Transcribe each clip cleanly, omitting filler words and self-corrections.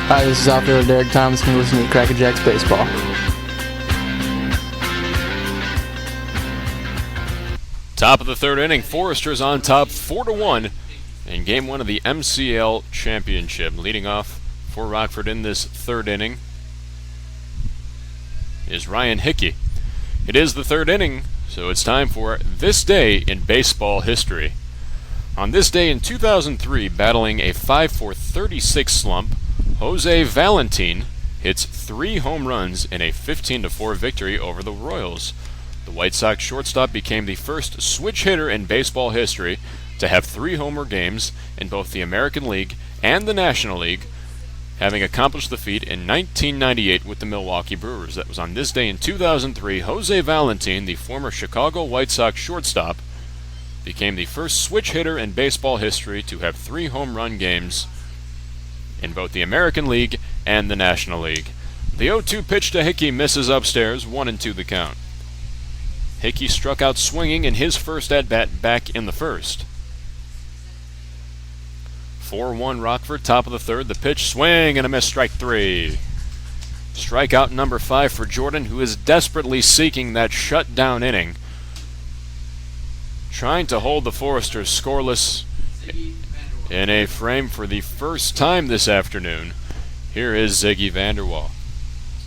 Hi, this is outfielder Derek Thomas, and you're listening to CrackerJacks Baseball. Top of the third inning, Foresters on top 4-1 in Game 1 of the MCL Championship. Leading off for Rockford in this third inning is Ryan Hickey. It is the third inning, so it's time for This Day in Baseball History. On this day in 2003, battling a 5-for-36 slump, Jose Valentin hits 3 home runs in a 15-4 victory over the Royals. The White Sox shortstop became the first switch hitter in baseball history to have 3 homer games in both the American League and the National League, having accomplished the feat in 1998 with the Milwaukee Brewers. That was on this day in 2003. Jose Valentin, the former Chicago White Sox shortstop, became the first switch hitter in baseball history to have 3 home run games in both the American League and the National League. The 0-2 pitch to Hickey misses upstairs, 1-2 the count. Hickey struck out swinging in his first at-bat back in the first. 4-1 Rockford, top of the third. The pitch, swing and a miss, strike 3. Strikeout number 5 for Jordan, who is desperately seeking that shutdown inning, trying to hold the Foresters scoreless in a frame for the first time this afternoon. Here is Ziggy Vanderwall.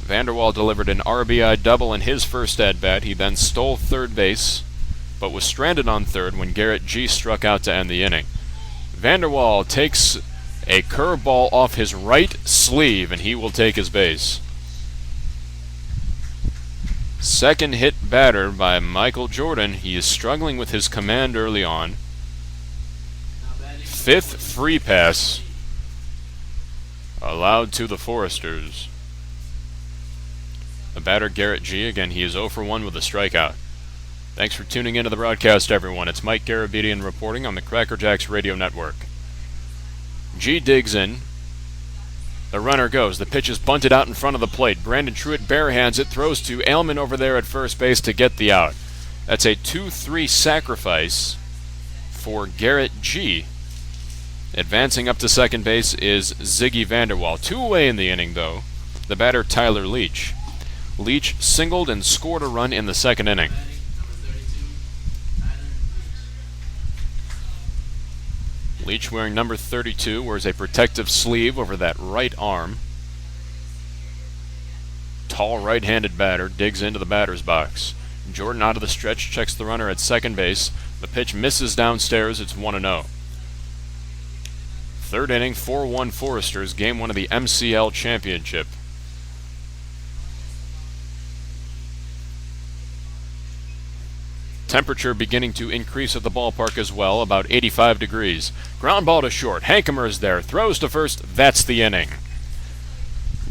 Vanderwall delivered an RBI double in his first at-bat. He then stole third base, but was stranded on third when Garrett G struck out to end the inning. Vanderwall takes a curveball off his right sleeve, and he will take his base. Second hit batter by Michael Jordan. He is struggling with his command early on. 5th free pass allowed to the Foresters. The batter, Garrett G. Again, he is 0 for 1 with a strikeout. Thanks for tuning into the broadcast, everyone. It's Mike Garabedian reporting on the CrackerJacks radio network. G digs in. The runner goes. The pitch is bunted out in front of the plate. Brandon Truitt barehands it, throws to Aylman over there at first base to get the out. That's a 2-3 sacrifice for Garrett G. Advancing up to second base is Ziggy Vanderwall. 2 away in the inning, though. The batter, Tyler Leach. Leach singled and scored a run in the second inning. Leach, wearing number 32, wears a protective sleeve over that right arm. Tall right-handed batter digs into the batter's box. Jordan out of the stretch, checks the runner at second base. The pitch misses downstairs. It's 1-0. Third inning, 4-1 Foresters, Game 1 of the MCL Championship. Temperature beginning to increase at the ballpark as well, about 85 degrees. Ground ball to short. Hankemer is there. Throws to first. That's the inning.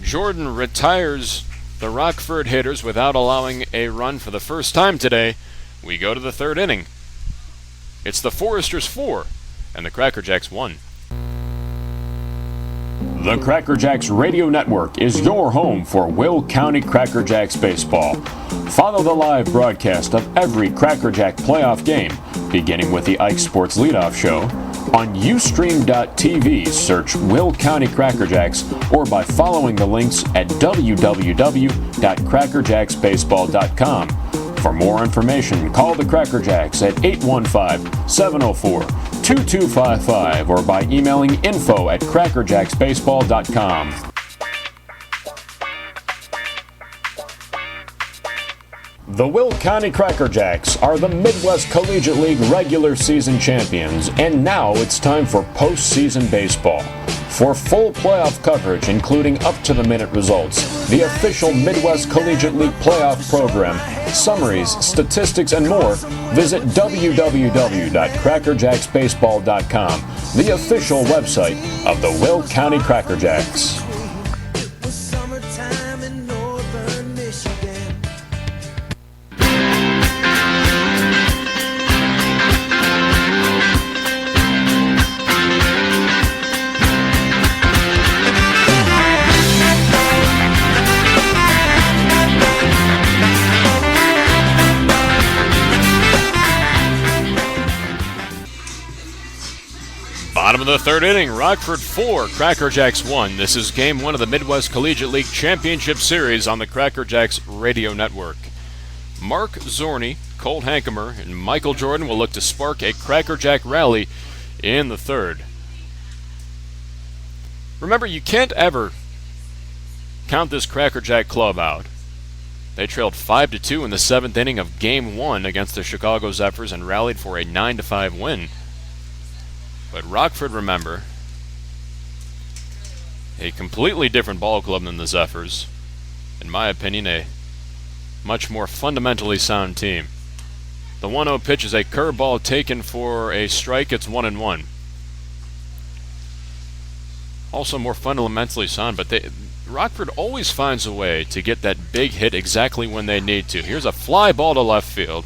Jordan retires the Rockford hitters without allowing a run for the first time today. We go to the third inning. It's the Foresters 4 and the CrackerJacks 1. The CrackerJacks Radio Network is your home for Will County CrackerJacks baseball. Follow the live broadcast of every CrackerJack playoff game, beginning with the Ike Sports Leadoff Show. On Ustream.tv, search Will County CrackerJacks or by following the links at www.crackerjacksbaseball.com. For more information, call the CrackerJacks at 815-704-2255 or by emailing info@crackerjacksbaseball.com. The Will County CrackerJacks are the Midwest Collegiate League regular season champions, and now it's time for postseason baseball. For full playoff coverage, including up-to-the-minute results, the official Midwest Collegiate League playoff program, summaries, statistics, and more, visit www.crackerjacksbaseball.com, the official website of the Will County CrackerJacks. Bottom of of the third inning, Rockford 4, CrackerJacks 1. This is Game 1 of the Midwest Collegiate League Championship Series on the CrackerJacks Radio Network. Mark Zorney, Colt Hankemer, and Michael Jordan will look to spark a CrackerJack rally in the third. Remember, you can't ever count this CrackerJack club out. They trailed 5-2 in the seventh inning of Game 1 against the Chicago Zephyrs and rallied for a 9-5 win. But Rockford, remember, a completely different ball club than the Zephyrs. In my opinion, a much more fundamentally sound team. The 1-0 pitch is a curveball taken for a strike. It's 1-1. Also more fundamentally sound, but Rockford always finds a way to get that big hit exactly when they need to. Here's a fly ball to left field.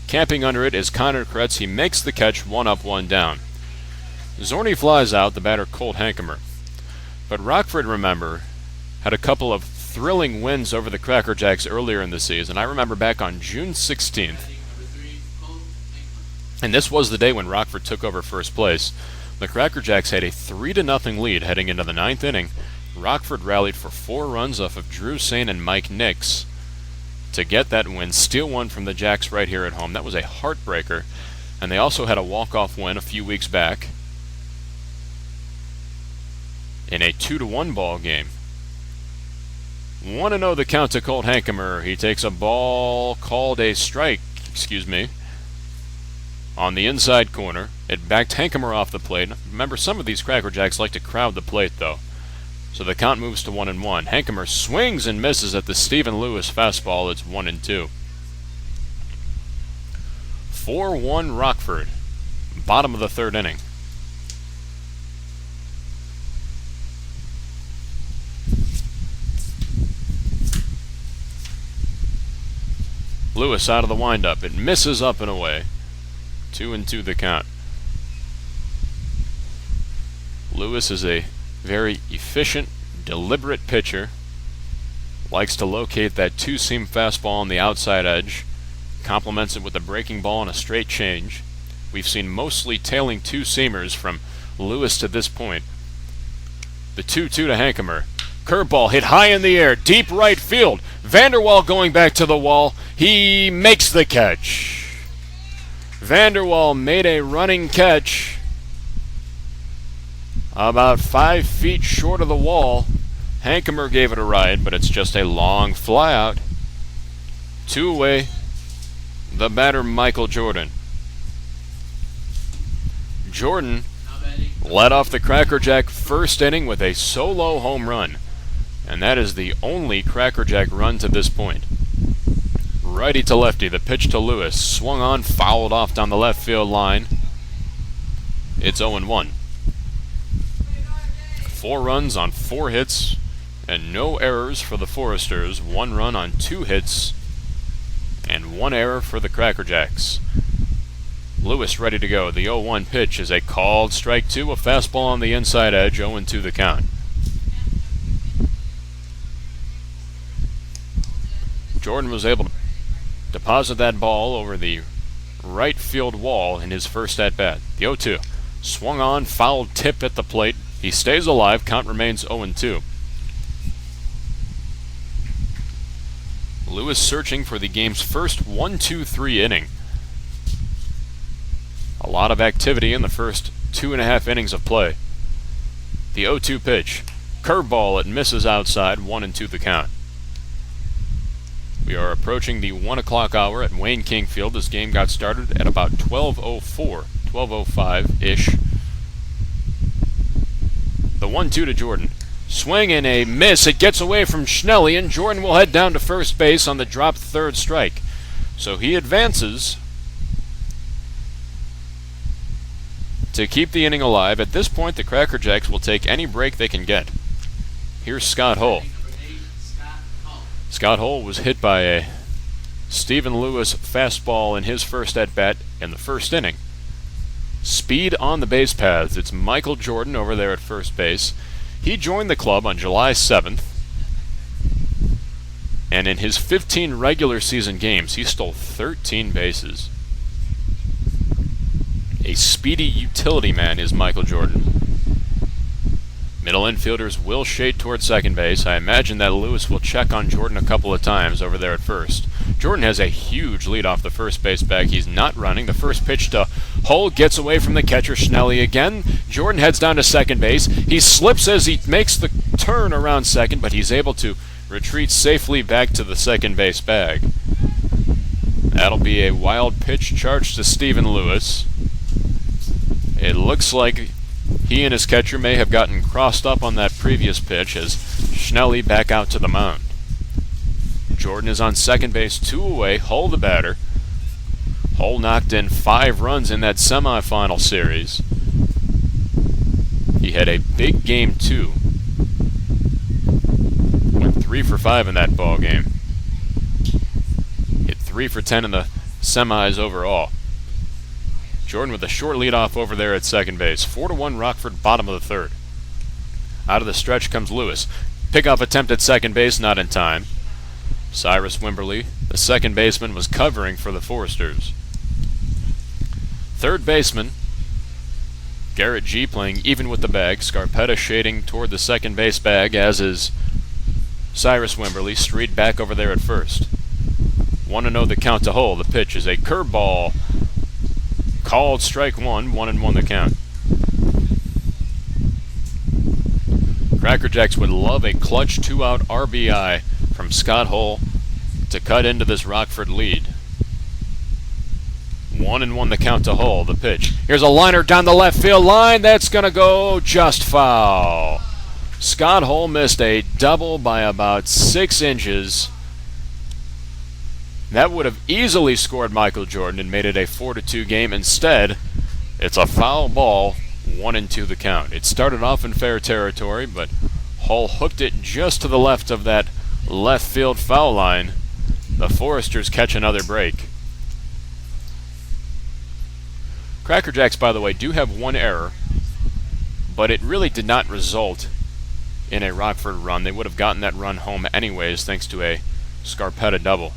Camping under it is Connor Kretz. He makes the catch, 1 up, 1 down. Zorney flies out, the batter Colt Hankemer. But Rockford, remember, had a couple of thrilling wins over the CrackerJacks earlier in the season. I remember back on June 16th, and this was the day when Rockford took over first place. The CrackerJacks had a 3-0 lead heading into the ninth inning. Rockford rallied for 4 runs off of Drew Sain and Mike Nix to get that win, steal one from the Jacks right here at home. That was a heartbreaker. And they also had a walk-off win a few weeks back in a 2-1 ball game. 1-0 the count to Colt Hankemer. He takes a ball called a strike, on the inside corner. It backed Hankemer off the plate. Remember, some of these CrackerJacks like to crowd the plate, though. So the count moves to 1-1. Hankemer swings and misses at the Stephen Lewis fastball. It's 1-2. 4-1 Rockford. Bottom of the third inning. Lewis out of the windup. It misses up and away. 2-2 the count. Lewis is a very efficient, deliberate pitcher. Likes to locate that two-seam fastball on the outside edge. Complements it with a breaking ball and a straight change. We've seen mostly tailing two-seamers from Lewis to this point. The 2-2 to Hankemer. Curveball hit high in the air, deep right field. Vanderwall going back to the wall. He makes the catch. Vanderwall made a running catch about 5 feet short of the wall. Hankemer gave it a ride, but it's just a long fly out. 2 away. The batter, Michael Jordan. Jordan led off the CrackerJack first inning with a solo home run. And that is the only CrackerJack run to this point. Righty to lefty, the pitch to Lewis. Swung on, fouled off down the left field line. It's 0-1. 4 runs on 4 hits, and no errors for the Foresters. 1 run on 2 hits, and 1 error for the CrackerJacks. Lewis ready to go. The 0-1 pitch is a called strike 2, a fastball on the inside edge, 0-2 the count. Jordan was able to deposit that ball over the right field wall in his first at-bat. The 0-2. Swung on, foul tip at the plate. He stays alive. Count remains 0-2. Lewis searching for the game's first 1-2-3 inning. A lot of activity in the first 2.5 innings of play. The 0-2 pitch. Curveball, it misses outside. 1-2 the count. We are approaching the 1 o'clock hour at Wayne King Field. This game got started at about 12:04, 12:05-ish. The 1-2 to Jordan. Swing and a miss. It gets away from Schnelly, and Jordan will head down to first base on the dropped third strike. So he advances to keep the inning alive. At this point, the CrackerJacks will take any break they can get. Here's Scott Hull. Scott Hull was hit by a Stephen Lewis fastball in his first at-bat in the first inning. Speed on the base paths. It's Michael Jordan over there at first base. He joined the club on July 7th, and in his 15 regular season games, he stole 13 bases. A speedy utility man is Michael Jordan. Middle infielders will shade toward second base. I imagine that Lewis will check on Jordan a couple of times over there at first. Jordan has a huge lead off the first base bag. He's not running. The first pitch to Hull gets away from the catcher, Schnelly again. Jordan heads down to second base. He slips as he makes the turn around second, but he's able to retreat safely back to the second base bag. That'll be a wild pitch charge to Stephen Lewis. It looks like he and his catcher may have gotten crossed up on that previous pitch as Schnelly back out to the mound. Jordan is on second base, 2 away. Hull the batter. Hull knocked in 5 runs in that semifinal series. He had a big game 2. Went 3 for 5 in that ball game. Hit 3 for 10 in the semis overall. Jordan with a short leadoff over there at second base. 4-1 Rockford, bottom of the third. Out of the stretch comes Lewis. Pickoff attempt at second base, not in time. Cyrus Wimberly, the second baseman, was covering for the Foresters. Third baseman, Garrett G. playing even with the bag. Scarpetta shading toward the second base bag, as is Cyrus Wimberly. Street back over there at first. 1-0 the count to Hull. The pitch is a curveball. Called strike 1, 1-1 the count. CrackerJacks would love a clutch 2-out RBI from Scott Hull to cut into this Rockford lead. 1-1 the count to Hull. The pitch. Here's a liner down the left field line. That's going to go just foul. Scott Hull missed a double by about 6 inches. That would have easily scored Michael Jordan and made it a 4-2 game. Instead, it's a foul ball, 1-2 the count. It started off in fair territory, but Hull hooked it just to the left of that left field foul line. The Foresters catch another break. CrackerJacks, by the way, do have 1 error, but it really did not result in a Rockford run. They would have gotten that run home anyways, thanks to a Scarpetta double.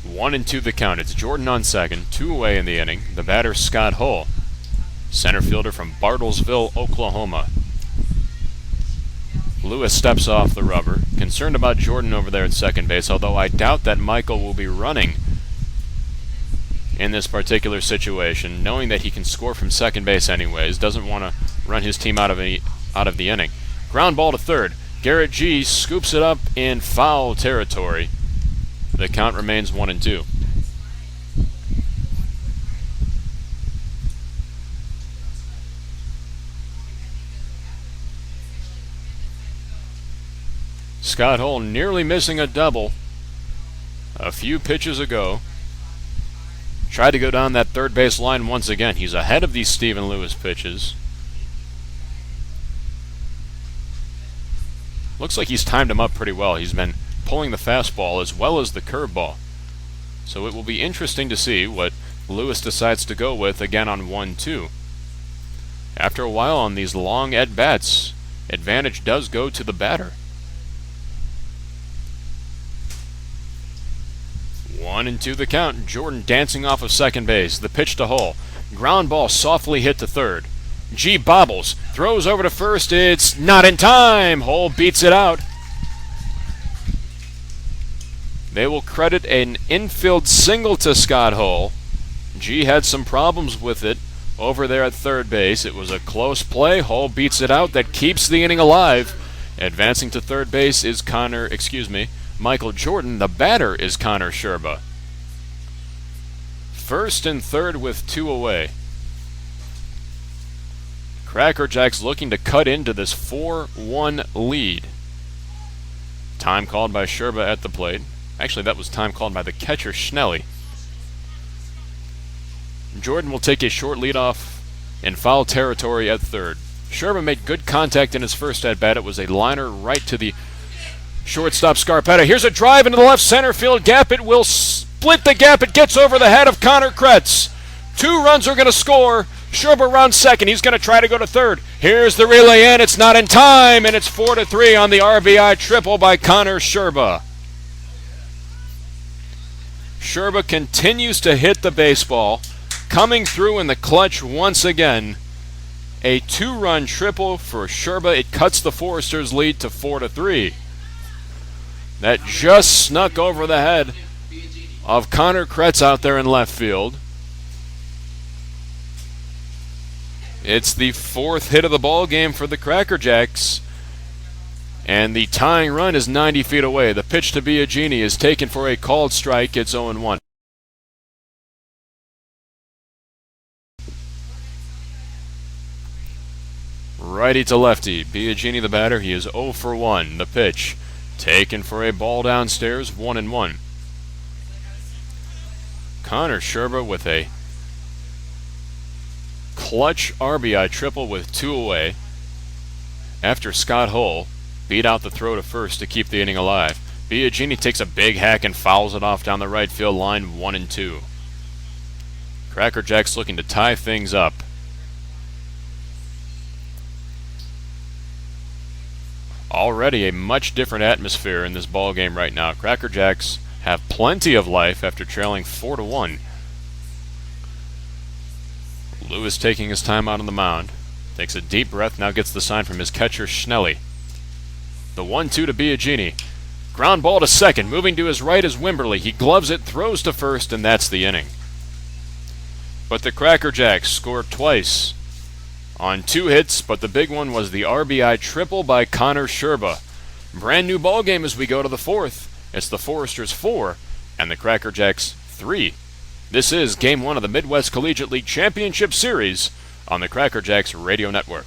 1-2 the count. It's Jordan on second, 2 away in the inning. The batter, Scott Hull, center fielder from Bartlesville, Oklahoma. Lewis steps off the rubber, concerned about Jordan over there at second base, although I doubt that Michael will be running in this particular situation, knowing that he can score from second base anyways. Doesn't want to run his team out of the inning. Ground ball to third. Garrett G. scoops it up in foul territory. The count remains 1-2. Scott Hull nearly missing a double a few pitches ago. Tried to go down that third base line once again. He's ahead of these Stephen Lewis pitches. Looks like he's timed him up pretty well. He's been pulling the fastball as well as the curveball. So it will be interesting to see what Lewis decides to go with again on 1-2. After a while on these long at-bats, advantage does go to the batter. 1-2 the count. Jordan dancing off of second base. The pitch to Hull. Ground ball softly hit to third. G bobbles. Throws over to first. It's not in time. Hull beats it out. They will credit an infield single to Scott Hull. G had some problems with it over there at third base. It was a close play. Hull beats it out. That keeps the inning alive. Advancing to third base is Michael Jordan. The batter is Connor Sherba. First and third with 2 away. CrackerJacks looking to cut into this 4-1 lead. Time called by Sherba at the plate. Actually, that was time called by the catcher, Schnelly. Jordan will take a short leadoff in foul territory at third. Sherba made good contact in his first at-bat. It was a liner right to the shortstop, Scarpetta. Here's a drive into the left center field gap. It will split the gap. It gets over the head of Connor Kretz. 2 runs are going to score. Sherba rounds second. He's going to try to go to third. Here's the relay in. It's not in time, and it's 4-3 on the RBI triple by Connor Sherba. Sherba continues to hit the baseball, coming through in the clutch once again. a 2-run triple for Sherba. It cuts the Foresters' lead to 4-3. That just snuck over the head of Connor Kretz out there in left field. It's the 4th hit of the ball game for the CrackerJacks. And the tying run is 90 feet away. The pitch to Biagini is taken for a called strike. It's 0-1. Righty to lefty. Biagini the batter. He is 0 for 1. The pitch taken for a ball downstairs. 1-1. Connor Sherba with a clutch RBI triple with 2 away after Scott Hull beat out the throw to first to keep the inning alive. Biagini takes a big hack and fouls it off down the right field line. 1-2. CrackerJacks looking to tie things up. Already a much different atmosphere in this ball game right now. CrackerJacks have plenty of life after trailing 4-1. Lewis taking his time out on the mound. Takes a deep breath, now gets the sign from his catcher, Schnelly. The 1-2 to Biagini. Ground ball to second. Moving to his right is Wimberly. He gloves it, throws to first, and that's the inning. But the CrackerJacks scored twice on 2 hits, but the big one was the RBI triple by Connor Sherba. Brand new ball game as we go to the 4th. It's the Foresters 4 and the CrackerJacks 3. This is Game 1 of the Midwest Collegiate League Championship Series on the CrackerJacks Radio Network.